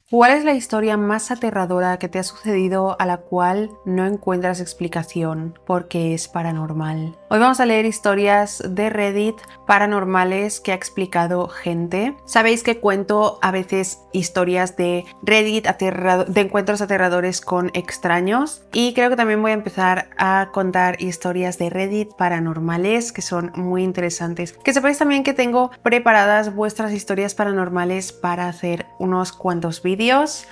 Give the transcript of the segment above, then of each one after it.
¿Cuál es la historia más aterradora que te ha sucedido a la cual no encuentras explicación porque es paranormal? Hoy vamos a leer historias de Reddit paranormales que ha explicado gente. Sabéis que cuento a veces historias de Reddit de encuentros aterradores con extraños, y creo que también voy a empezar a contar historias de Reddit paranormales que son muy interesantes. Que sepáis también que tengo preparadas vuestras historias paranormales para hacer unos cuantos vídeos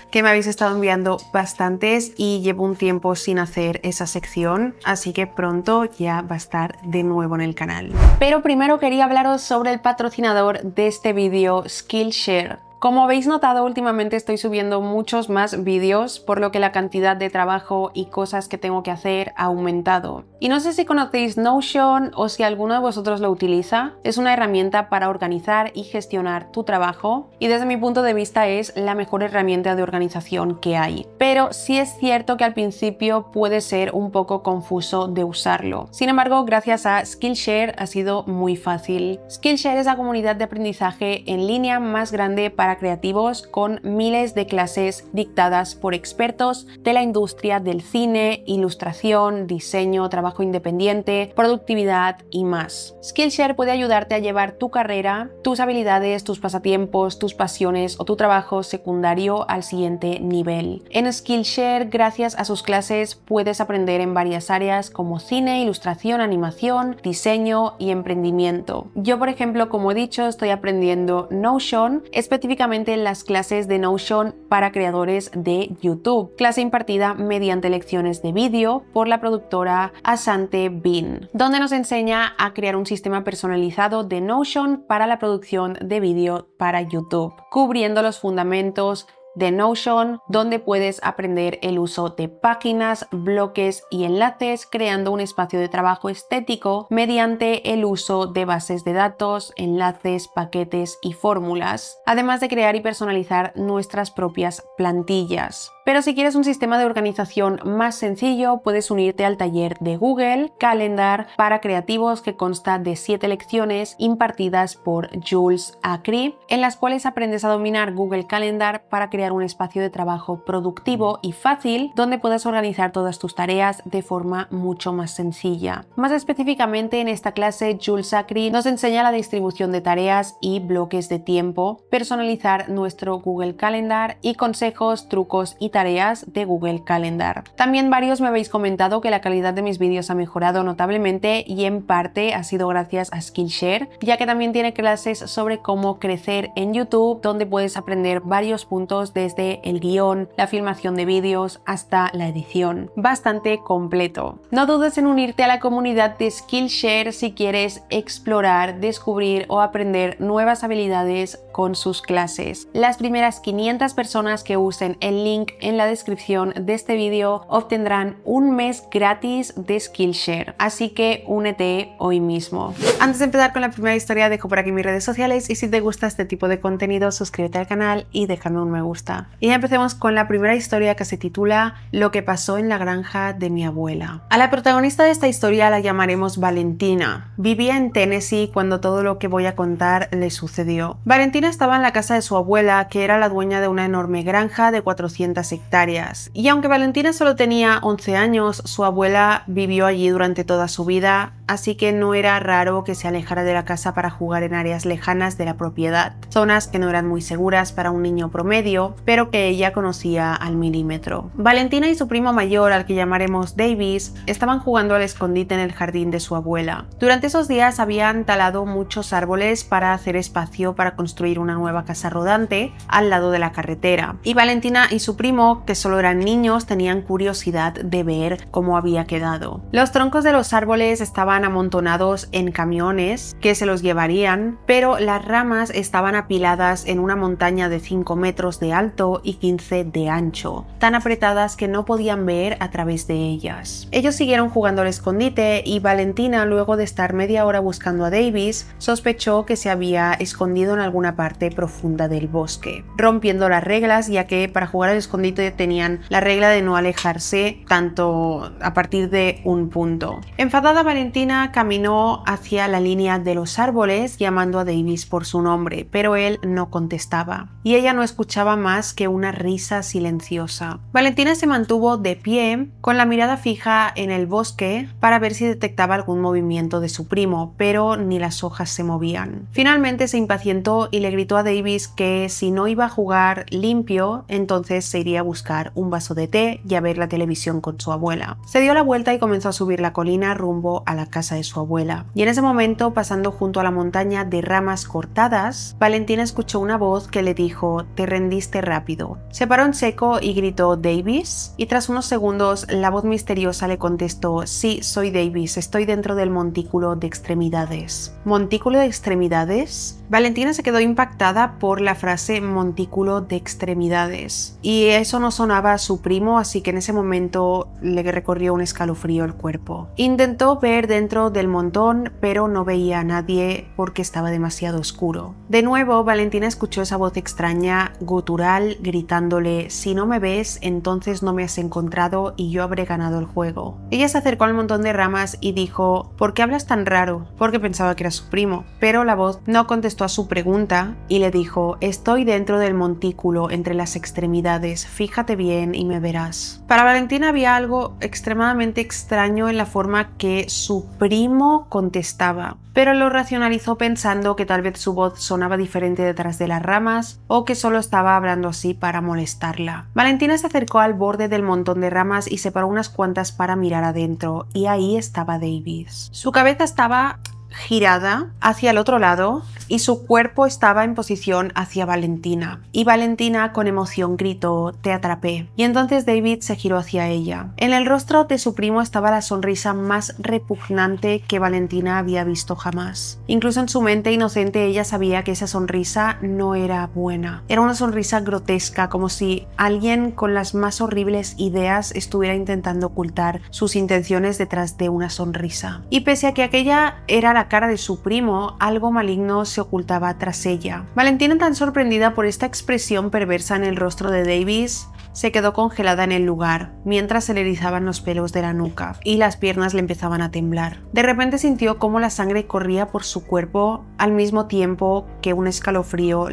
que me habéis estado enviando bastantes y llevo un tiempo sin hacer esa sección, así que pronto ya va a estar de nuevo en el canal. Pero primero quería hablaros sobre el patrocinador de este vídeo, Skillshare. Como habéis notado, últimamente estoy subiendo muchos más vídeos, por lo que la cantidad de trabajo y cosas que tengo que hacer ha aumentado. Y no sé si conocéis Notion o si alguno de vosotros lo utiliza. Es una herramienta para organizar y gestionar tu trabajo, y desde mi punto de vista es la mejor herramienta de organización que hay. Pero sí es cierto que al principio puede ser un poco confuso de usarlo. Sin embargo, gracias a Skillshare ha sido muy fácil. Skillshare es la comunidad de aprendizaje en línea más grande para creativos, con miles de clases dictadas por expertos de la industria del cine, ilustración, diseño, trabajo independiente, productividad y más. Skillshare puede ayudarte a llevar tu carrera, tus habilidades, tus pasatiempos, tus pasiones o tu trabajo secundario al siguiente nivel. En Skillshare, gracias a sus clases, puedes aprender en varias áreas como cine, ilustración, animación, diseño y emprendimiento. Yo, por ejemplo, como he dicho, estoy aprendiendo Notion, específicamente en las clases de Notion para creadores de YouTube, clase impartida mediante lecciones de vídeo por la productora Asante Bean, donde nos enseña a crear un sistema personalizado de Notion para la producción de vídeo para YouTube, cubriendo los fundamentos de Notion, donde puedes aprender el uso de páginas, bloques y enlaces, creando un espacio de trabajo estético mediante el uso de bases de datos, enlaces, paquetes y fórmulas, además de crear y personalizar nuestras propias plantillas. Pero si quieres un sistema de organización más sencillo, puedes unirte al taller de Google Calendar para creativos, que consta de 7 lecciones impartidas por Jules Acri, en las cuales aprendes a dominar Google Calendar para crear un espacio de trabajo productivo y fácil, donde puedas organizar todas tus tareas de forma mucho más sencilla. Más específicamente, en esta clase, Jules Acri nos enseña la distribución de tareas y bloques de tiempo, personalizar nuestro Google Calendar y consejos, trucos y tareas de Google Calendar. También varios me habéis comentado que la calidad de mis vídeos ha mejorado notablemente, y en parte ha sido gracias a Skillshare, ya que también tiene clases sobre cómo crecer en YouTube, donde puedes aprender varios puntos desde el guión, la filmación de vídeos hasta la edición. Bastante completo. No dudes en unirte a la comunidad de Skillshare si quieres explorar, descubrir o aprender nuevas habilidades con sus clases. Las primeras 500 personas que usen el link en la descripción de este vídeo obtendrán un mes gratis de Skillshare, así que únete hoy mismo. Antes de empezar con la primera historia, dejo por aquí mis redes sociales, y si te gusta este tipo de contenido, suscríbete al canal y déjame un me gusta. Y ya empecemos con la primera historia, que se titula Lo que pasó en la granja de mi abuela. A la protagonista de esta historia la llamaremos Valentina. Vivía en Tennessee cuando todo lo que voy a contar le sucedió. Valentina estaba en la casa de su abuela, que era la dueña de una enorme granja de 400 hectáreas. Y aunque Valentina solo tenía 11 años, su abuela vivió allí durante toda su vida, así que no era raro que se alejara de la casa para jugar en áreas lejanas de la propiedad, zonas que no eran muy seguras para un niño promedio, pero que ella conocía al milímetro. Valentina y su primo mayor, al que llamaremos Davis, estaban jugando al escondite en el jardín de su abuela. Durante esos días habían talado muchos árboles para hacer espacio para construir una nueva casa rodante al lado de la carretera, y Valentina y su primo, que solo eran niños, tenían curiosidad de ver cómo había quedado. Los troncos de los árboles estaban amontonados en camiones que se los llevarían, pero las ramas estaban apiladas en una montaña de 5 metros de alto y 15 de ancho, tan apretadas que no podían ver a través de ellas. Ellos siguieron jugando al escondite, y Valentina, luego de estar media hora buscando a Davis, sospechó que se había escondido en alguna parte parte profunda del bosque, rompiendo las reglas, ya que para jugar al escondite tenían la regla de no alejarse tanto a partir de un punto. Enfadada, Valentina caminó hacia la línea de los árboles llamando a Davis por su nombre, pero él no contestaba y ella no escuchaba más que una risa silenciosa. Valentina se mantuvo de pie con la mirada fija en el bosque para ver si detectaba algún movimiento de su primo, pero ni las hojas se movían. Finalmente se impacientó y le gritó a Davis que si no iba a jugar limpio, entonces se iría a buscar un vaso de té y a ver la televisión con su abuela. Se dio la vuelta y comenzó a subir la colina rumbo a la casa de su abuela. Y en ese momento, pasando junto a la montaña de ramas cortadas, Valentina escuchó una voz que le dijo: «Te rendiste rápido». Se paró en seco y gritó: «¿Davis?». Y tras unos segundos, la voz misteriosa le contestó: «Sí, soy Davis, estoy dentro del montículo de extremidades». ¿Montículo de extremidades? Valentina se quedó impactada por la frase montículo de extremidades. Y eso no sonaba a su primo, así que en ese momento le recorrió un escalofrío el cuerpo. Intentó ver dentro del montón, pero no veía a nadie porque estaba demasiado oscuro. De nuevo, Valentina escuchó esa voz extraña, gutural, gritándole: «Si no me ves, entonces no me has encontrado y yo habré ganado el juego». Ella se acercó al montón de ramas y dijo: «¿Por qué hablas tan raro?», porque pensaba que era su primo, pero la voz no contestó a su pregunta y le dijo: «Estoy dentro del montículo entre las extremidades, fíjate bien y me verás». Para Valentina había algo extremadamente extraño en la forma que su primo contestaba, pero lo racionalizó pensando que tal vez su voz sonaba diferente detrás de las ramas o que solo estaba hablando así para molestarla. Valentina se acercó al borde del montón de ramas y separó unas cuantas para mirar adentro, y ahí estaba Davis. Su cabeza estaba girada hacia el otro lado y su cuerpo estaba en posición hacia Valentina. Y Valentina con emoción gritó: «Te atrapé». Y entonces David se giró hacia ella. En el rostro de su primo estaba la sonrisa más repugnante que Valentina había visto jamás. Incluso en su mente inocente ella sabía que esa sonrisa no era buena. Era una sonrisa grotesca, como si alguien con las más horribles ideas estuviera intentando ocultar sus intenciones detrás de una sonrisa. Y pese a que aquella era la cara de su primo, algo maligno se ocultaba tras ella. Valentina, tan sorprendida por esta expresión perversa en el rostro de Davis, se quedó congelada en el lugar, mientras se le erizaban los pelos de la nuca y las piernas le empezaban a temblar. De repente sintió cómo la sangre corría por su cuerpo al mismo tiempo que un escalofrío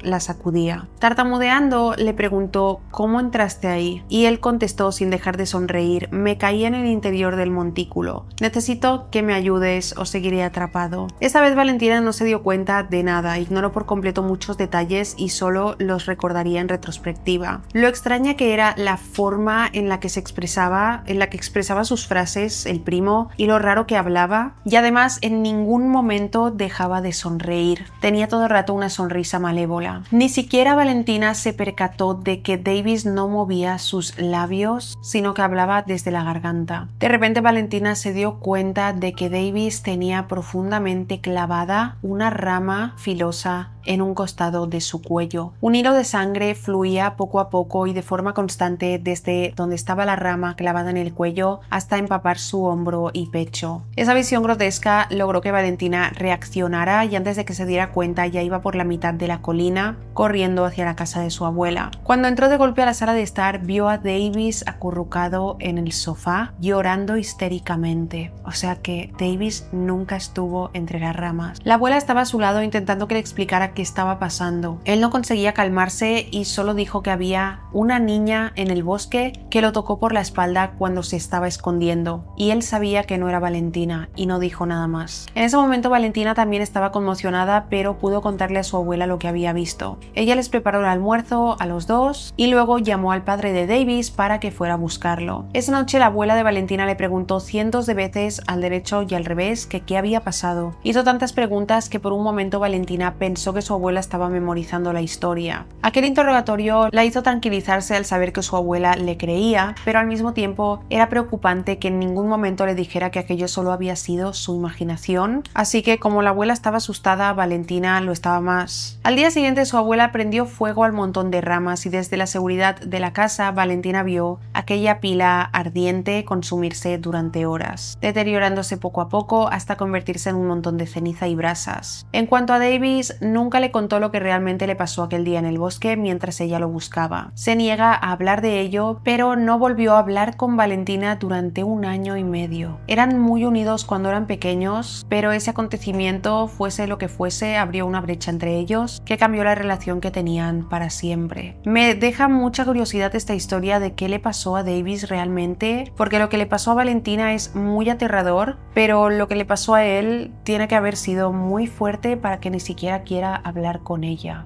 la sacudía. Tartamudeando, le preguntó: «¿Cómo entraste ahí?». Y él contestó sin dejar de sonreír: «Me caí en el interior del montículo. Necesito que me ayudes o seguiré atrapado». Esta vez Valentina no se dio cuenta de nada, ignoró por completo muchos detalles y solo los recordaría en retrospectiva. Lo extraña que era la forma en la que se expresaba, en la que expresaba sus frases el primo, y lo raro que hablaba, y además en ningún momento dejaba de sonreír. Tenía todo el rato una sonrisa malévola. Ni siquiera Valentina se percató de que Davis no movía sus labios, sino que hablaba desde la garganta. De repente Valentina se dio cuenta de que Davis tenía profundamente clavada una rama filosa en un costado de su cuello. Un hilo de sangre fluía poco a poco y de forma constante desde donde estaba la rama clavada en el cuello hasta empapar su hombro y pecho. Esa visión grotesca logró que Valentina reaccionara y antes de que se diera cuenta ya iba por la mitad de la colina corriendo hacia la casa de su abuela. Cuando entró de golpe a la sala de estar, vio a Davis acurrucado en el sofá llorando histéricamente. O sea que Davis nunca estuvo entre las ramas. La abuela estaba a su lado intentando que le explicara qué estaba pasando. Él no conseguía calmarse y solo dijo que había una niña en el bosque que lo tocó por la espalda cuando se estaba escondiendo, y él sabía que no era Valentina y no dijo nada más. En ese momento Valentina también estaba conmocionada, pero pudo contarle a su abuela lo que había visto. Ella les preparó el almuerzo a los dos y luego llamó al padre de Davis para que fuera a buscarlo. Esa noche la abuela de Valentina le preguntó cientos de veces al derecho y al revés que qué había pasado. Hizo tantas preguntas que por un momento Valentina pensó que su abuela estaba memorizando la historia. Aquel interrogatorio la hizo tranquilizar asustarse al saber que su abuela le creía, pero al mismo tiempo era preocupante que en ningún momento le dijera que aquello solo había sido su imaginación. Así que como la abuela estaba asustada, Valentina lo estaba más. Al día siguiente su abuela prendió fuego al montón de ramas y desde la seguridad de la casa Valentina vio aquella pila ardiente consumirse durante horas, deteriorándose poco a poco hasta convertirse en un montón de ceniza y brasas. En cuanto a Davis, nunca le contó lo que realmente le pasó aquel día en el bosque mientras ella lo buscaba. Se niega a hablar de ello, pero no volvió a hablar con Valentina durante 1 año y medio. Eran muy unidos cuando eran pequeños, pero ese acontecimiento, fuese lo que fuese, abrió una brecha entre ellos que cambió la relación que tenían para siempre. Me deja mucha curiosidad esta historia de qué le pasó a Davis realmente, porque lo que le pasó a Valentina es muy aterrador, pero lo que le pasó a él tiene que haber sido muy fuerte para que ni siquiera quiera hablar con ella.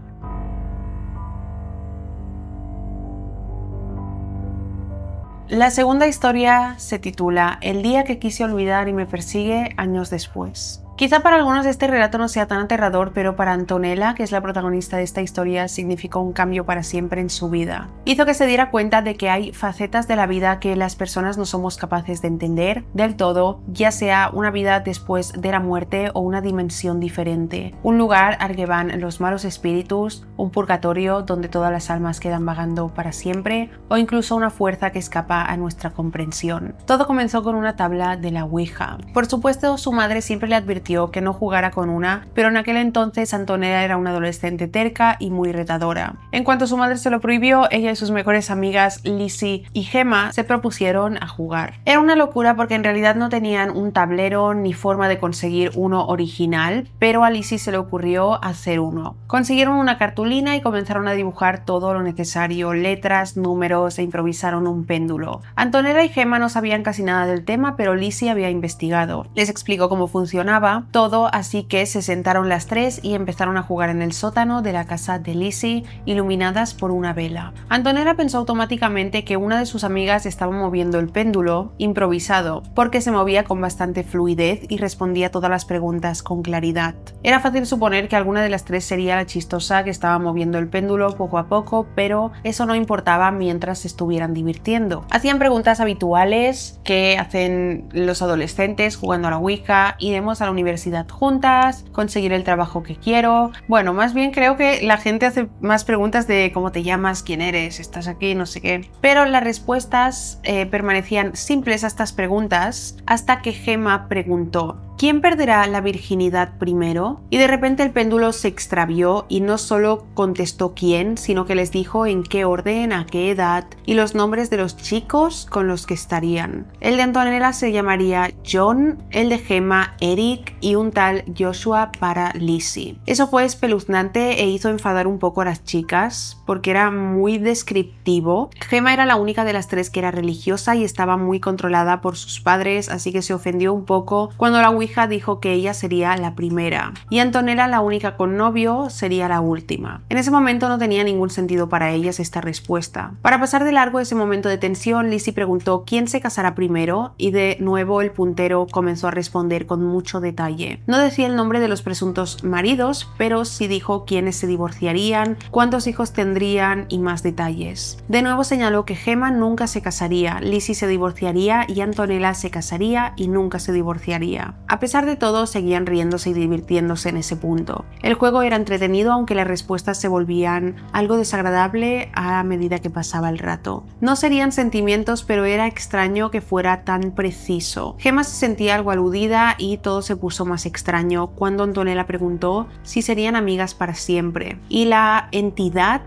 La segunda historia se titula El día que quise olvidar y me persigue años después. Quizá para algunos este relato no sea tan aterrador, pero para Antonella, que es la protagonista de esta historia, significó un cambio para siempre en su vida. Hizo que se diera cuenta de que hay facetas de la vida que las personas no somos capaces de entender del todo, ya sea una vida después de la muerte o una dimensión diferente. Un lugar al que van los malos espíritus, un purgatorio donde todas las almas quedan vagando para siempre, o incluso una fuerza que escapa a nuestra comprensión. Todo comenzó con una tabla de la Ouija. Por supuesto, su madre siempre le advirtió que no jugara con una, pero en aquel entonces Antonella era una adolescente terca y muy retadora. En cuanto su madre se lo prohibió, ella y sus mejores amigas Lizzie y Gemma se propusieron a jugar. Era una locura porque en realidad no tenían un tablero ni forma de conseguir uno original, pero a Lizzie se le ocurrió hacer uno. Consiguieron una cartulina y comenzaron a dibujar todo lo necesario, letras, números e improvisaron un péndulo. Antonella y Gemma no sabían casi nada del tema, pero Lizzie había investigado. Les explicó cómo funcionaba todo, así que se sentaron las tres y empezaron a jugar en el sótano de la casa de Lizzie, iluminadas por una vela. Antonella pensó automáticamente que una de sus amigas estaba moviendo el péndulo improvisado, porque se movía con bastante fluidez y respondía todas las preguntas con claridad. Era fácil suponer que alguna de las tres sería la chistosa que estaba moviendo el péndulo poco a poco, pero eso no importaba mientras se estuvieran divirtiendo. Hacían preguntas habituales que hacen los adolescentes jugando a la Ouija: iremos a la universidad juntas, conseguir el trabajo que quiero. Bueno, más bien creo que la gente hace más preguntas de cómo te llamas, quién eres, estás aquí, no sé qué. Pero las respuestas permanecían simples a estas preguntas hasta que Gemma preguntó: ¿quién perderá la virginidad primero? Y de repente el péndulo se extravió y no solo contestó quién, sino que les dijo en qué orden, a qué edad y los nombres de los chicos con los que estarían. El de Antonella se llamaría John, el de Gemma Eric y un tal Joshua para Lizzie. Eso fue espeluznante e hizo enfadar un poco a las chicas porque era muy descriptivo. Gemma era la única de las tres que era religiosa y estaba muy controlada por sus padres, así que se ofendió un poco cuando la Ouija dijo que ella sería la primera y Antonella, la única con novio, sería la última. En ese momento no tenía ningún sentido para ellas esta respuesta. Para pasar de largo ese momento de tensión, Lizzie preguntó quién se casará primero y de nuevo el puntero comenzó a responder con mucho detalle. No decía el nombre de los presuntos maridos, pero sí dijo quiénes se divorciarían, cuántos hijos tendrían y más detalles. De nuevo señaló que Gemma nunca se casaría, Lizzie se divorciaría y Antonella se casaría y nunca se divorciaría. A pesar de todo, seguían riéndose y divirtiéndose en ese punto. El juego era entretenido, aunque las respuestas se volvían algo desagradable a medida que pasaba el rato. No serían sentimientos, pero era extraño que fuera tan preciso. Gemma se sentía algo aludida y todo se puso más extraño cuando Antonella preguntó si serían amigas para siempre. Y la entidad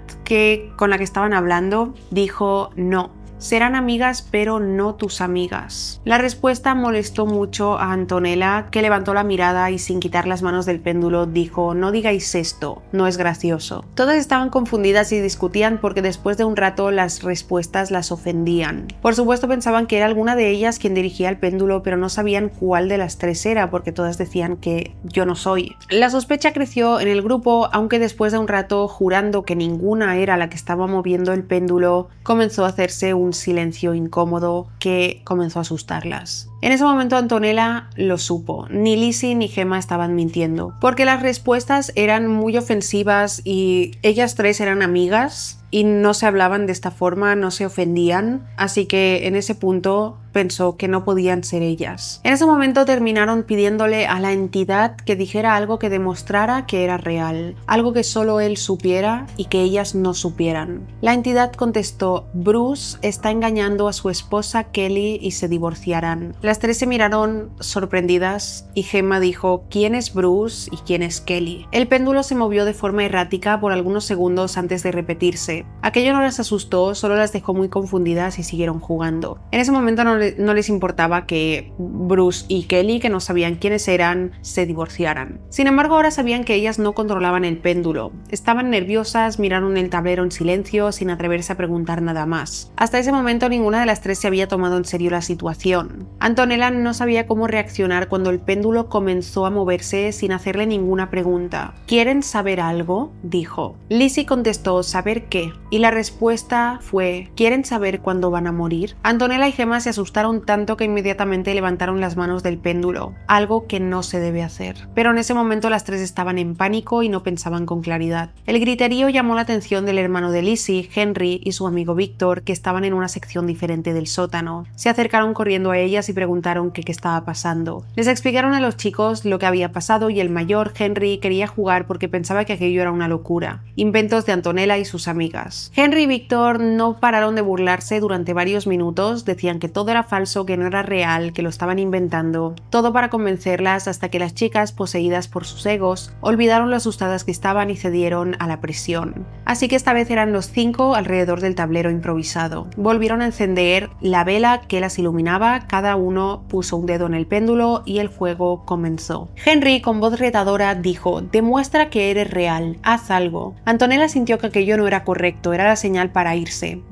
con la que estaban hablando dijo no. Serán amigas, pero no tus amigas. La respuesta molestó mucho a Antonella, que levantó la mirada y sin quitar las manos del péndulo dijo: no digáis esto, no es gracioso. Todas estaban confundidas y discutían porque después de un rato las respuestas las ofendían. Por supuesto pensaban que era alguna de ellas quien dirigía el péndulo, pero no sabían cuál de las tres era porque todas decían que yo no soy. La sospecha creció en el grupo, aunque después de un rato, jurando que ninguna era la que estaba moviendo el péndulo, comenzó a hacerse un silencio incómodo que comenzó a asustarlas. En ese momento Antonella lo supo. Ni Lizzie ni Gemma estaban mintiendo, porque las respuestas eran muy ofensivas y ellas tres eran amigas y no se hablaban de esta forma, no se ofendían, así que en ese punto pensó que no podían ser ellas. En ese momento terminaron pidiéndole a la entidad que dijera algo que demostrara que era real, algo que solo él supiera y que ellas no supieran. La entidad contestó: Bruce está engañando a su esposa Kelly y se divorciarán. Las tres se miraron sorprendidas y Gemma dijo: ¿quién es Bruce y quién es Kelly? El péndulo se movió de forma errática por algunos segundos antes de repetirse. Aquello no las asustó, solo las dejó muy confundidas y siguieron jugando. En ese momento no les importaba que Bruce y Kelly, que no sabían quiénes eran, se divorciaran. Sin embargo, ahora sabían que ellas no controlaban el péndulo. Estaban nerviosas, miraron el tablero en silencio sin atreverse a preguntar nada más. Hasta ese momento ninguna de las tres se había tomado en serio la situación. Antonella no sabía cómo reaccionar cuando el péndulo comenzó a moverse sin hacerle ninguna pregunta. ¿Quieren saber algo?, dijo. Lizzie contestó: ¿saber qué? Y la respuesta fue: ¿quieren saber cuándo van a morir? Antonella y Gemma se asustaron tanto que inmediatamente levantaron las manos del péndulo, algo que no se debe hacer. Pero en ese momento las tres estaban en pánico y no pensaban con claridad. El griterío llamó la atención del hermano de Lizzie, Henry, y su amigo Victor, que estaban en una sección diferente del sótano. Se acercaron corriendo a ellas y preguntaron qué estaba pasando. Les explicaron a los chicos lo que había pasado y el mayor, Henry, quería jugar porque pensaba que aquello era una locura. Inventos de Antonella y sus amigas. Henry y Victor no pararon de burlarse durante varios minutos, decían que todo era falso, que no era real, que lo estaban inventando, todo para convencerlas, hasta que las chicas, poseídas por sus egos, olvidaron lo asustadas que estaban y cedieron a la presión. Así que esta vez eran los 5 alrededor del tablero improvisado. Volvieron a encender la vela que las iluminaba, cada uno puso un dedo en el péndulo y el juego comenzó. Henry, con voz retadora, dijo: demuestra que eres real, haz algo. Antonella sintió que aquello no era correcto, era la señal para irse,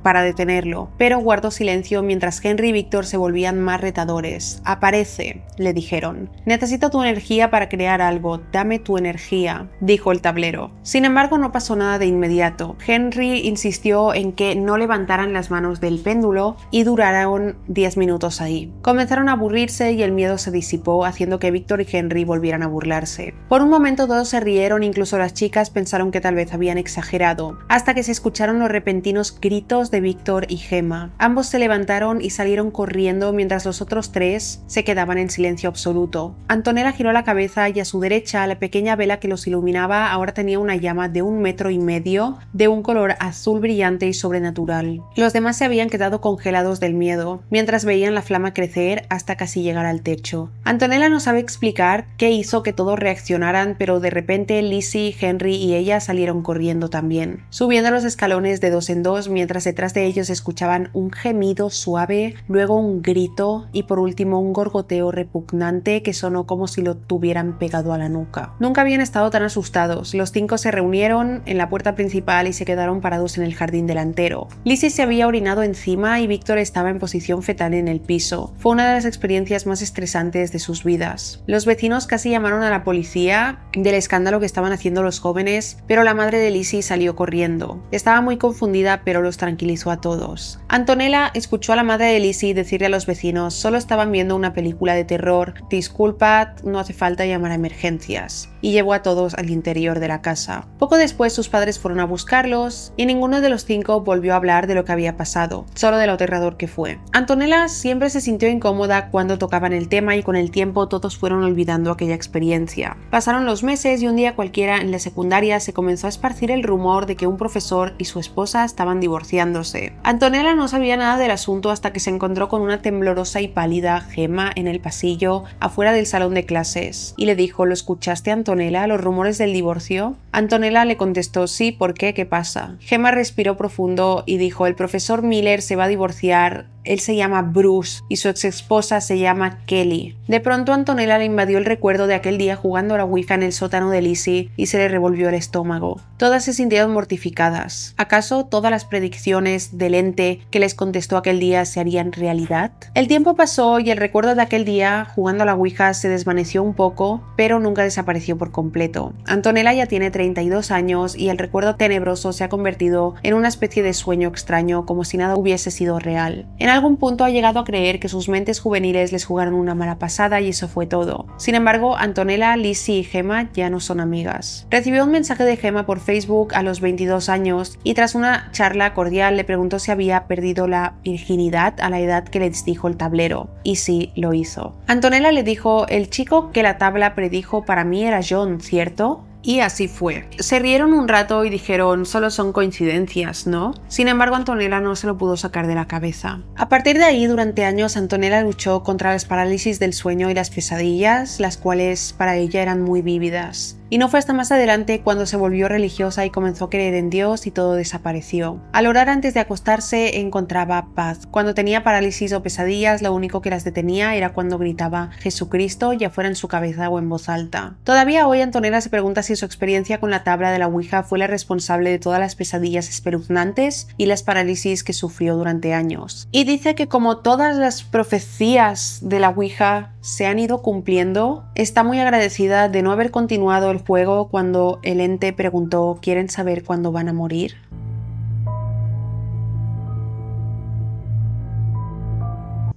para detenerlo, pero guardó silencio mientras Henry y Victor se volvían más retadores. Aparece, le dijeron. Necesito tu energía para crear algo, dame tu energía, dijo el tablero. Sin embargo, no pasó nada de inmediato. Henry insistió en que no levantaran las manos del péndulo y duraron 10 minutos ahí. Comenzaron a aburrirse y el miedo se disipó, haciendo que Victor y Henry volvieran a burlarse. Por un momento todos se rieron, incluso las chicas pensaron que tal vez habían exagerado, hasta que se escucharon los repentinos gritos de Victor y Gemma. Ambos se levantaron y salieron corriendo mientras los otros tres se quedaban en silencio absoluto. Antonella giró la cabeza y a su derecha la pequeña vela que los iluminaba ahora tenía una llama de 1,5 metros de un color azul brillante y sobrenatural. Los demás se habían quedado congelados del miedo mientras veían la flama crecer hasta casi llegar al techo. Antonella no sabe explicar qué hizo que todos reaccionaran, pero de repente Lizzie, Henry y ella salieron corriendo también, subiendo los escalones de 2 en 2 mientras detrás de ellos escuchaban un gemido suave, luego un grito y por último un gorgoteo repugnante que sonó como si lo tuvieran pegado a la nuca. Nunca habían estado tan asustados. Los 5 se reunieron en la puerta principal y se quedaron parados en el jardín delantero. Lizzie se había orinado encima y Victor estaba en posición fetal en el piso. Fue una de las experiencias más estresantes de sus vidas. Los vecinos casi llamaron a la policía del escándalo que estaban haciendo los jóvenes, pero la madre de Lizzie salió corriendo. Estaba muy confundida, pero los tranquilizó a todos. Antonella escuchó a la madre de Lizzie decirle a los vecinos: solo estaban viendo una película de terror, disculpad, no hace falta llamar a emergencias, y llevó a todos al interior de la casa. Poco después sus padres fueron a buscarlos y ninguno de los 5 volvió a hablar de lo que había pasado, solo de lo aterrador que fue. Antonella siempre se sintió incómoda cuando tocaban el tema y con el tiempo todos fueron olvidando aquella experiencia. Pasaron los meses y un día cualquiera en la secundaria se comenzó a esparcir el rumor de que un profesor y su esposa estaban divorciándose. Antonella no sabía nada del asunto hasta que se encontró con una temblorosa y pálida Gemma en el pasillo afuera del salón de clases y le dijo: ¿lo escuchaste, Antonella, los rumores del divorcio? Antonella le contestó: sí, ¿por qué? ¿Qué pasa? Gemma respiró profundo y dijo: el profesor Miller se va a divorciar. Él se llama Bruce y su ex esposa se llama Kelly. De pronto Antonella le invadió el recuerdo de aquel día jugando a la Ouija en el sótano de Lizzie y se le revolvió el estómago. Todas se sintieron mortificadas. ¿Acaso todas las predicciones del ente que les contestó aquel día se harían realidad? El tiempo pasó y el recuerdo de aquel día jugando a la Ouija se desvaneció un poco, pero nunca desapareció por completo. Antonella ya tiene 32 años y el recuerdo tenebroso se ha convertido en una especie de sueño extraño, como si nada hubiese sido real. En algún punto ha llegado a creer que sus mentes juveniles les jugaron una mala pasada y eso fue todo. Sin embargo, Antonella, Lizzie y Gemma ya no son amigas. Recibió un mensaje de Gemma por Facebook a los 22 años y tras una charla cordial le preguntó si había perdido la virginidad a la edad que les dijo el tablero, y sí, lo hizo. Antonella le dijo: el chico que la tabla predijo para mí era John, ¿cierto? Y así fue. Se rieron un rato y dijeron: solo son coincidencias, ¿no? Sin embargo, Antonella no se lo pudo sacar de la cabeza. A partir de ahí, durante años, Antonella luchó contra las parálisis del sueño y las pesadillas, las cuales para ella eran muy vívidas. Y no fue hasta más adelante cuando se volvió religiosa y comenzó a creer en Dios y todo desapareció. Al orar antes de acostarse encontraba paz. Cuando tenía parálisis o pesadillas, lo único que las detenía era cuando gritaba Jesucristo, ya fuera en su cabeza o en voz alta. Todavía hoy Antonella se pregunta si su experiencia con la tabla de la Ouija fue la responsable de todas las pesadillas espeluznantes y las parálisis que sufrió durante años. Y dice que como todas las profecías de la Ouija se han ido cumpliendo, está muy agradecida de no haber continuado el juego cuando el ente preguntó: ¿quieren saber cuándo van a morir?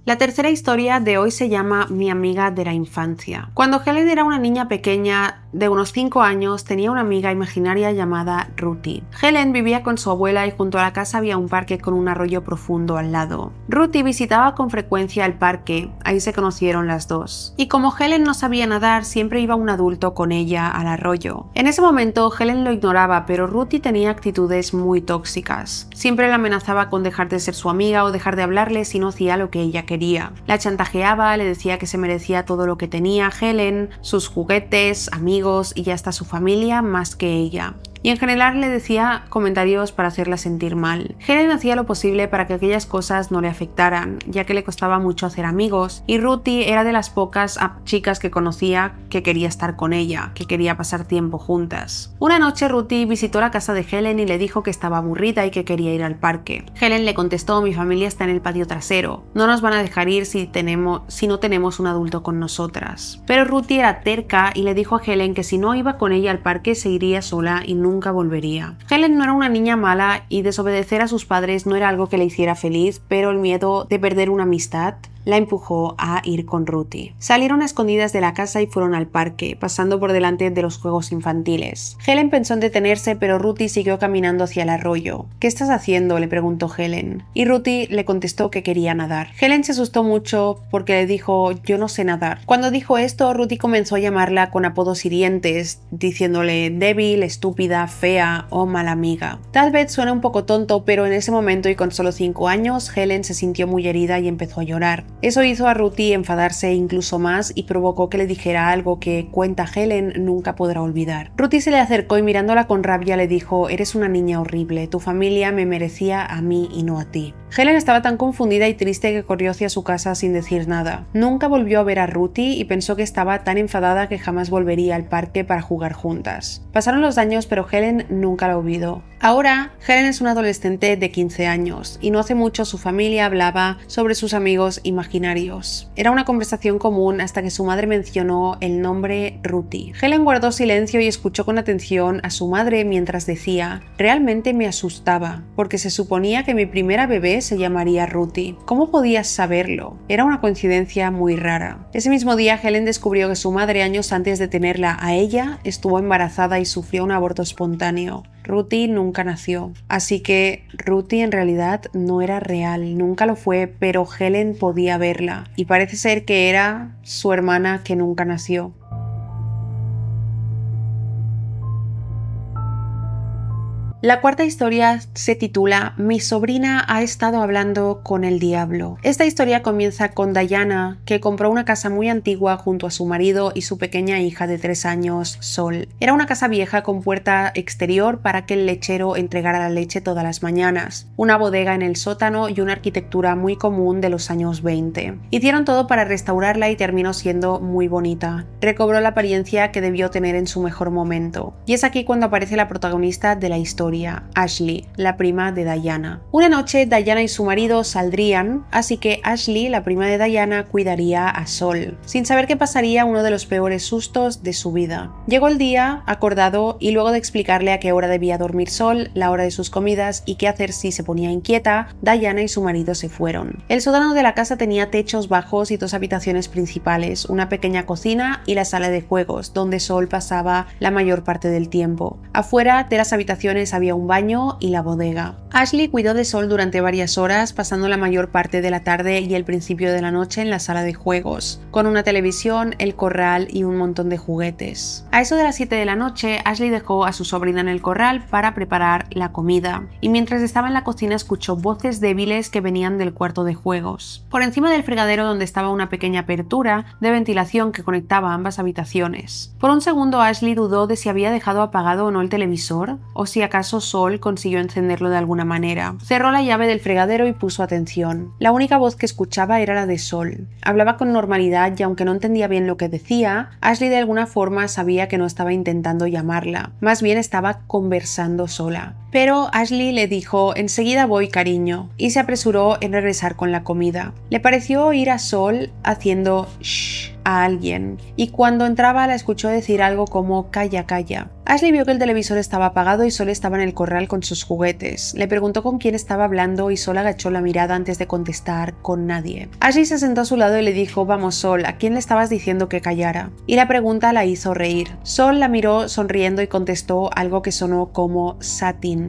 La tercera historia de hoy se llama Mi amiga de la infancia. Cuando Helen era una niña pequeña de unos 5 años, tenía una amiga imaginaria llamada Ruthie. Helen vivía con su abuela y junto a la casa había un parque con un arroyo profundo al lado. Ruthie visitaba con frecuencia el parque, ahí se conocieron las dos. Y como Helen no sabía nadar, siempre iba un adulto con ella al arroyo. En ese momento Helen lo ignoraba, pero Ruthie tenía actitudes muy tóxicas. Siempre la amenazaba con dejar de ser su amiga o dejar de hablarle si no hacía lo que ella quería. La chantajeaba, le decía que se merecía todo lo que tenía Helen, sus juguetes, amigos y hasta su familia más que ella. Y en general le decía comentarios para hacerla sentir mal. Helen hacía lo posible para que aquellas cosas no le afectaran, ya que le costaba mucho hacer amigos, y Ruthie era de las pocas chicas que conocía que quería estar con ella, que quería pasar tiempo juntas. Una noche Ruthie visitó la casa de Helen y le dijo que estaba aburrida y que quería ir al parque. Helen le contestó: mi familia está en el patio trasero, no nos van a dejar ir si no tenemos un adulto con nosotras. Pero Ruthie era terca y le dijo a Helen que si no iba con ella al parque se iría sola y nunca volvería. Helen no era una niña mala y desobedecer a sus padres no era algo que le hiciera feliz, pero el miedo de perder una amistad la empujó a ir con Ruthie. Salieron a escondidas de la casa y fueron al parque, pasando por delante de los juegos infantiles. Helen pensó en detenerse, pero Ruthie siguió caminando hacia el arroyo. ¿Qué estás haciendo?, le preguntó Helen. Y Ruthie le contestó que quería nadar. Helen se asustó mucho porque le dijo: yo no sé nadar. Cuando dijo esto, Ruthie comenzó a llamarla con apodos hirientes, diciéndole débil, estúpida, fea o mala amiga. Tal vez suene un poco tonto, pero en ese momento y con solo 5 años, Helen se sintió muy herida y empezó a llorar. Eso hizo a Ruthie enfadarse incluso más y provocó que le dijera algo que, cuenta Helen, nunca podrá olvidar. Ruthie se le acercó y mirándola con rabia le dijo: eres una niña horrible, tu familia me merecía a mí y no a ti. Helen estaba tan confundida y triste que corrió hacia su casa sin decir nada. Nunca volvió a ver a Ruthie y pensó que estaba tan enfadada que jamás volvería al parque para jugar juntas. Pasaron los años, pero Helen nunca la olvidó. Ahora, Helen es una adolescente de 15 años y no hace mucho su familia hablaba sobre sus amigos imaginarios. Era una conversación común hasta que su madre mencionó el nombre Ruthie. Helen guardó silencio y escuchó con atención a su madre mientras decía: realmente me asustaba, porque se suponía que mi primera bebé se llamaría Ruthie. ¿Cómo podías saberlo? Era una coincidencia muy rara. Ese mismo día Helen descubrió que su madre, años antes de tenerla a ella, estuvo embarazada y sufrió un aborto espontáneo. Ruthie nunca nació, así que Ruthie en realidad no era real, nunca lo fue, pero Helen podía verla y parece ser que era su hermana que nunca nació. La cuarta historia se titula Mi sobrina ha estado hablando con el diablo. Esta historia comienza con Diana, que compró una casa muy antigua junto a su marido y su pequeña hija de 3 años, Sol. Era una casa vieja con puerta exterior para que el lechero entregara la leche todas las mañanas, una bodega en el sótano y una arquitectura muy común de los años 20. Hicieron todo para restaurarla y terminó siendo muy bonita. Recobró la apariencia que debió tener en su mejor momento. Y es aquí cuando aparece la protagonista de la historia. historia, Ashley, la prima de Diana. Una noche Diana y su marido saldrían, así que Ashley, la prima de Diana, cuidaría a Sol, sin saber que pasaría uno de los peores sustos de su vida. Llegó el día acordado y luego de explicarle a qué hora debía dormir Sol, la hora de sus comidas y qué hacer si se ponía inquieta, Diana y su marido se fueron. El sótano de la casa tenía techos bajos y dos habitaciones principales, una pequeña cocina y la sala de juegos, donde Sol pasaba la mayor parte del tiempo. Afuera de las habitaciones había un baño y la bodega. Ashley cuidó de Sol durante varias horas, pasando la mayor parte de la tarde y el principio de la noche en la sala de juegos, con una televisión, el corral y un montón de juguetes. A eso de las 7 de la noche, Ashley dejó a su sobrina en el corral para preparar la comida, y mientras estaba en la cocina escuchó voces débiles que venían del cuarto de juegos. Por encima del fregadero, donde estaba una pequeña apertura de ventilación que conectaba ambas habitaciones. Por un segundo Ashley dudó de si había dejado apagado o no el televisor, o si acaso Sol consiguió encenderlo de alguna manera. Cerró la llave del fregadero y puso atención. La única voz que escuchaba era la de Sol. Hablaba con normalidad y aunque no entendía bien lo que decía, Ashley de alguna forma sabía que no estaba intentando llamarla, más bien estaba conversando sola. Pero Ashley le dijo: enseguida voy, cariño, y se apresuró en regresar con la comida. Le pareció oír a Sol haciendo shh a alguien, y cuando entraba la escuchó decir algo como calla, calla. Ashley vio que el televisor estaba apagado y Sol estaba en el corral con sus juguetes. Le preguntó con quién estaba hablando y Sol agachó la mirada antes de contestar: con nadie. Ashley se sentó a su lado y le dijo: vamos, Sol, ¿a quién le estabas diciendo que callara? Y la pregunta la hizo reír. Sol la miró sonriendo y contestó algo que sonó como Satins.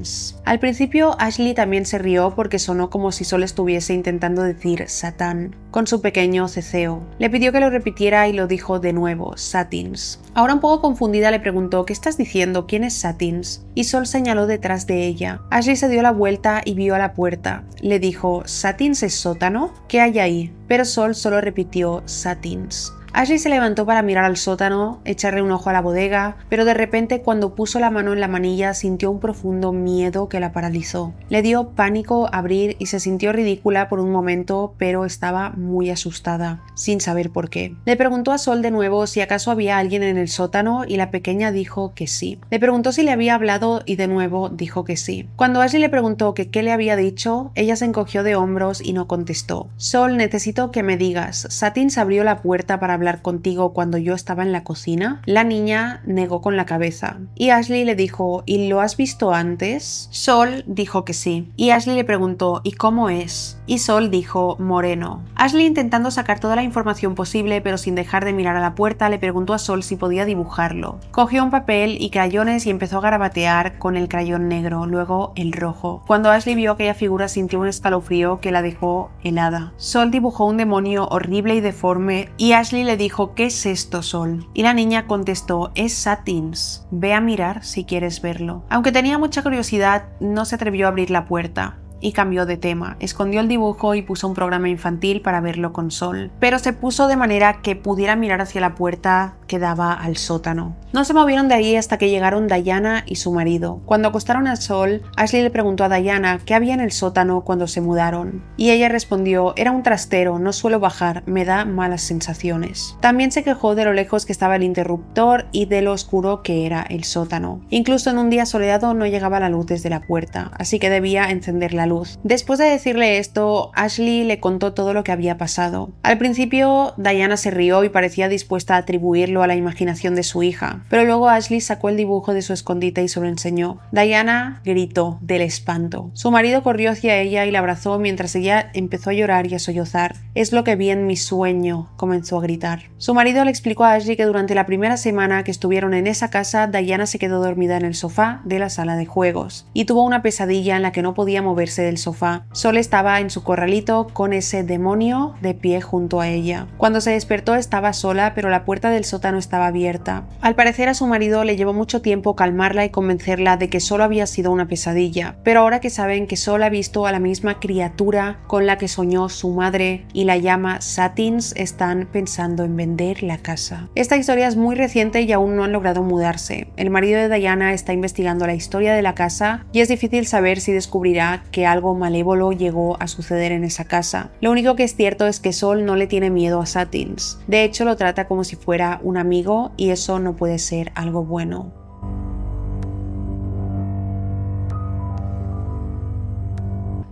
Al principio Ashley también se rió porque sonó como si Sol estuviese intentando decir Satán, con su pequeño ceceo. Le pidió que lo repitiera y lo dijo de nuevo: Satins. Ahora un poco confundida le preguntó: ¿qué estás diciendo? ¿Quién es Satins? Y Sol señaló detrás de ella. Ashley se dio la vuelta y vio a la puerta. Le dijo: ¿Satins es sótano? ¿Qué hay ahí? Pero Sol solo repitió Satins. Ashley se levantó para mirar al sótano, echarle un ojo a la bodega, pero de repente cuando puso la mano en la manilla sintió un profundo miedo que la paralizó. Le dio pánico abrir y se sintió ridícula por un momento, pero estaba muy asustada, sin saber por qué. Le preguntó a Sol de nuevo si acaso había alguien en el sótano y la pequeña dijo que sí. Le preguntó si le había hablado y de nuevo dijo que sí. Cuando Ashley le preguntó que qué le había dicho, ella se encogió de hombros y no contestó. Sol, necesito que me digas, ¿Satins abrió la puerta para hablar contigo cuando yo estaba en la cocina? La niña negó con la cabeza y Ashley le dijo: ¿y lo has visto antes? Sol dijo que sí y Ashley le preguntó: ¿y cómo es? Y Sol dijo: moreno. Ashley, intentando sacar toda la información posible pero sin dejar de mirar a la puerta, le preguntó a Sol si podía dibujarlo. Cogió un papel y crayones y empezó a garabatear con el crayón negro, luego el rojo. Cuando Ashley vio aquella figura sintió un escalofrío que la dejó helada. Sol dibujó un demonio horrible y deforme y Ashley le dijo: ¿qué es esto, Sol? Y la niña contestó: es Satins. Ve a mirar si quieres verlo. Aunque tenía mucha curiosidad, no se atrevió a abrir la puerta. Y cambió de tema, escondió el dibujo y puso un programa infantil para verlo con Sol, pero se puso de manera que pudiera mirar hacia la puerta que daba al sótano. No se movieron de ahí hasta que llegaron Diana y su marido. Cuando acostaron a Sol, Ashley le preguntó a Diana qué había en el sótano cuando se mudaron, y ella respondió: era un trastero, no suelo bajar, me da malas sensaciones. También se quejó de lo lejos que estaba el interruptor y de lo oscuro que era el sótano. Incluso en un día soleado no llegaba la luz desde la puerta, así que debía encender la luz. Después de decirle esto, Ashley le contó todo lo que había pasado. Al principio, Diana se rió y parecía dispuesta a atribuirlo a la imaginación de su hija, pero luego Ashley sacó el dibujo de su escondite y se lo enseñó. Diana gritó del espanto. Su marido corrió hacia ella y la abrazó mientras ella empezó a llorar y a sollozar. «Es lo que vi en mi sueño», comenzó a gritar. Su marido le explicó a Ashley que durante la primera semana que estuvieron en esa casa, Diana se quedó dormida en el sofá de la sala de juegos y tuvo una pesadilla en la que no podía moverse del sofá. Sol estaba en su corralito con ese demonio de pie junto a ella. Cuando se despertó estaba sola, pero la puerta del sótano estaba abierta. Al parecer a su marido le llevó mucho tiempo calmarla y convencerla de que solo había sido una pesadilla, pero ahora que saben que Sol ha visto a la misma criatura con la que soñó su madre y la llama Satins, están pensando en vender la casa. Esta historia es muy reciente y aún no han logrado mudarse. El marido de Diana está investigando la historia de la casa y es difícil saber si descubrirá que algo malévolo llegó a suceder en esa casa. Lo único que es cierto es que Sol no le tiene miedo a Satins. De hecho, lo trata como si fuera un amigo y eso no puede ser algo bueno.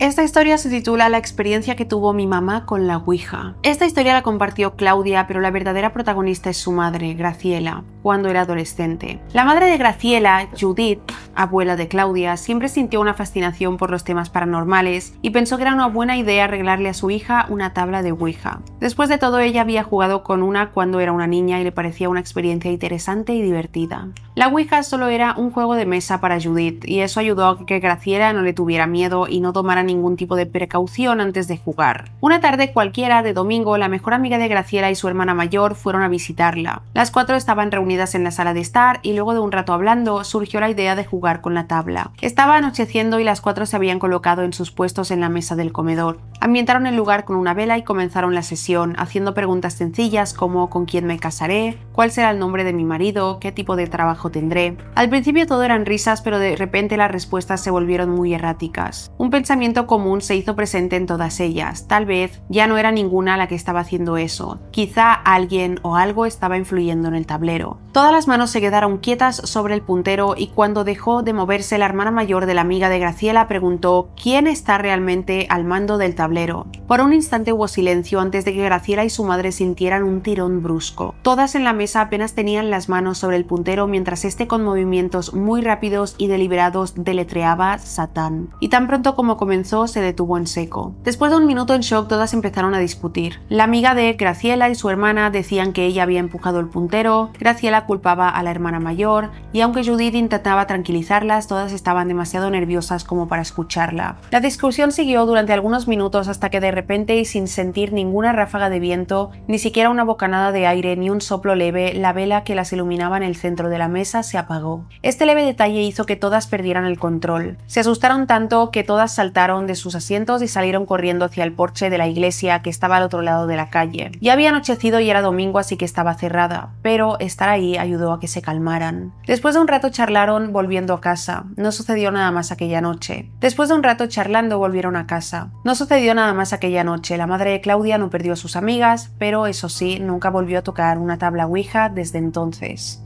Esta historia se titula La experiencia que tuvo mi mamá con la Ouija. Esta historia la compartió Claudia, pero la verdadera protagonista es su madre, Graciela, cuando era adolescente. La madre de Graciela, Judith, abuela de Claudia, siempre sintió una fascinación por los temas paranormales y pensó que era una buena idea arreglarle a su hija una tabla de Ouija. Después de todo, ella había jugado con una cuando era una niña y le parecía una experiencia interesante y divertida. La Ouija solo era un juego de mesa para Judith y eso ayudó a que Graciela no le tuviera miedo y no tomara ningún tipo de precaución antes de jugar. Una tarde cualquiera de domingo, la mejor amiga de Graciela y su hermana mayor fueron a visitarla. Las cuatro estaban reunidas en la sala de estar y luego de un rato hablando surgió la idea de jugar con la tabla. Estaba anocheciendo y las cuatro se habían colocado en sus puestos en la mesa del comedor. Ambientaron el lugar con una vela y comenzaron la sesión, haciendo preguntas sencillas como ¿con quién me casaré?, ¿cuál será el nombre de mi marido?, ¿qué tipo de trabajo tendré? Al principio todo eran risas, pero de repente las respuestas se volvieron muy erráticas. Un pensamiento común se hizo presente en todas ellas. Tal vez ya no era ninguna la que estaba haciendo eso. Quizá alguien o algo estaba influyendo en el tablero. Todas las manos se quedaron quietas sobre el puntero y cuando dejó de moverse, la hermana mayor de la amiga de Graciela preguntó ¿quién está realmente al mando del tablero? Por un instante hubo silencio antes de que Graciela y su madre sintieran un tirón brusco. Todas en la mesa apenas tenían las manos sobre el puntero mientras este con movimientos muy rápidos y deliberados deletreaba Satán. Y tan pronto como comenzó se detuvo en seco. Después de un minuto en shock todas empezaron a discutir. La amiga de Graciela y su hermana decían que ella había empujado el puntero, Graciela culpaba a la hermana mayor y aunque Judith intentaba tranquilizarlas, todas estaban demasiado nerviosas como para escucharla. La discusión siguió durante algunos minutos hasta que de repente y sin sentir ninguna ráfaga de viento, ni siquiera una bocanada de aire ni un soplo leve, la vela que las iluminaba en el centro de la mesa se apagó. Este leve detalle hizo que todas perdieran el control. Se asustaron tanto que todas saltaron de sus asientos y salieron corriendo hacia el porche de la iglesia que estaba al otro lado de la calle. Ya había anochecido y era domingo, así que estaba cerrada, pero estar ahí ayudó a que se calmaran. Después de un rato charlaron volviendo a casa. No sucedió nada más aquella noche. Después de un rato charlando volvieron a casa. No sucedió nada más aquella noche. La madre de Claudia no perdió a sus amigas, pero eso sí, nunca volvió a tocar una tabla Ouija desde entonces.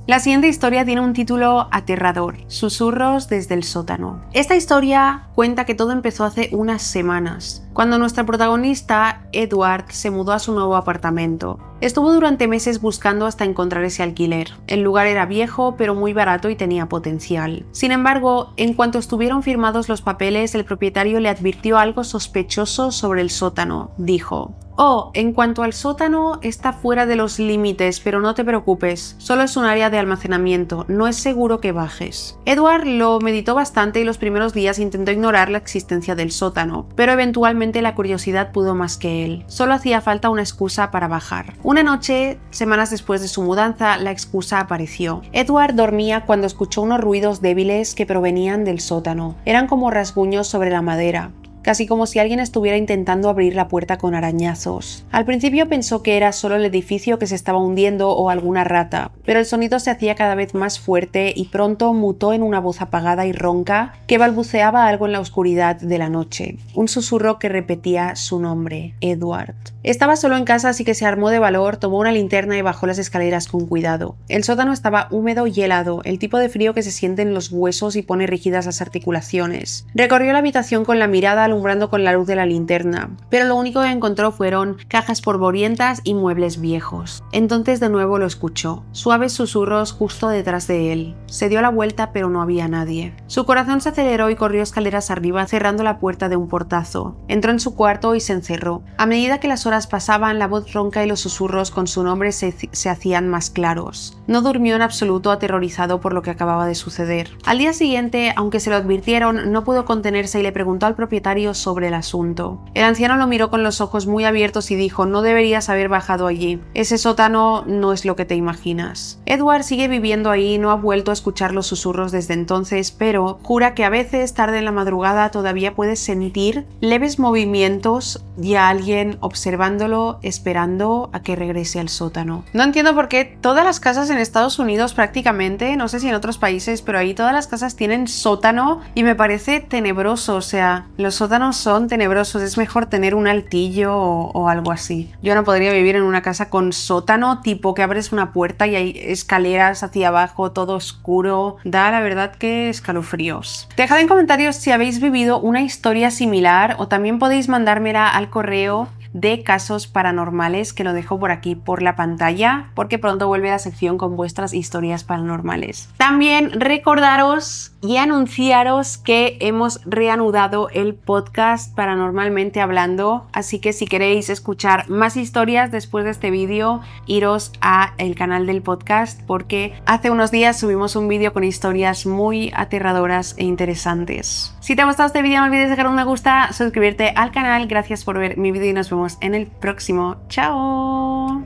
La siguiente historia tiene un título aterrador, Susurros desde el sótano. Esta historia cuenta que todo empezó hace unas semanas, cuando nuestra protagonista, Edward, se mudó a su nuevo apartamento. Estuvo durante meses buscando hasta encontrar ese alquiler. El lugar era viejo, pero muy barato y tenía potencial. Sin embargo, en cuanto estuvieron firmados los papeles, el propietario le advirtió algo sospechoso sobre el sótano. Dijo: «Oh, en cuanto al sótano, está fuera de los límites, pero no te preocupes, solo es un área de almacenamiento, no es seguro que bajes». Edward lo meditó bastante y los primeros días intentó ignorar la existencia del sótano, pero eventualmente la curiosidad pudo más que él. Solo hacía falta una excusa para bajar. Una noche, semanas después de su mudanza, la excusa apareció. Edward dormía cuando escuchó unos ruidos débiles que provenían del sótano. Eran como rasguños sobre la madera, casi como si alguien estuviera intentando abrir la puerta con arañazos. Al principio pensó que era solo el edificio que se estaba hundiendo o alguna rata, pero el sonido se hacía cada vez más fuerte y pronto mutó en una voz apagada y ronca que balbuceaba algo en la oscuridad de la noche, un susurro que repetía su nombre, Edward. Estaba solo en casa, así que se armó de valor, tomó una linterna y bajó las escaleras con cuidado. El sótano estaba húmedo y helado, el tipo de frío que se siente en los huesos y pone rígidas las articulaciones. Recorrió la habitación con la mirada alumbrando con la luz de la linterna, pero lo único que encontró fueron cajas polvorientas y muebles viejos. Entonces de nuevo lo escuchó, suaves susurros justo detrás de él. Se dio la vuelta, pero no había nadie. Su corazón se aceleró y corrió escaleras arriba, cerrando la puerta de un portazo. Entró en su cuarto y se encerró. A medida que las horas pasaban, la voz ronca y los susurros con su nombre se hacían más claros. No durmió en absoluto, aterrorizado por lo que acababa de suceder. Al día siguiente, aunque se lo advirtieron, no pudo contenerse y le preguntó al propietario sobre el asunto. El anciano lo miró con los ojos muy abiertos y dijo: «No deberías haber bajado allí. Ese sótano no es lo que te imaginas». Edward sigue viviendo ahí y no ha vuelto a escuchar los susurros desde entonces, pero jura que a veces, tarde en la madrugada, todavía puede sentir leves movimientos y a alguien observándolo, esperando a que regrese al sótano. No entiendo por qué todas las casas en Estados Unidos prácticamente, no sé si en otros países, pero ahí todas las casas tienen sótano y me parece tenebroso. O sea, los sótanos sótanos son tenebrosos, es mejor tener un altillo o algo así. Yo no podría vivir en una casa con sótano, tipo que abres una puerta y hay escaleras hacia abajo, todo oscuro. Da la verdad que escalofríos. Dejad en comentarios si habéis vivido una historia similar o también podéis mandármela al correo de casos paranormales, que lo dejo por aquí por la pantalla, porque pronto vuelve la sección con vuestras historias paranormales. También recordaros y anunciaros que hemos reanudado el podcast Paranormalmente Hablando, así que si queréis escuchar más historias después de este vídeo, iros al canal del podcast, porque hace unos días subimos un vídeo con historias muy aterradoras e interesantes. Si te ha gustado este vídeo, no olvides dejar un me gusta, suscribirte al canal. Gracias por ver mi vídeo y nos vemos en el próximo. ¡Chao!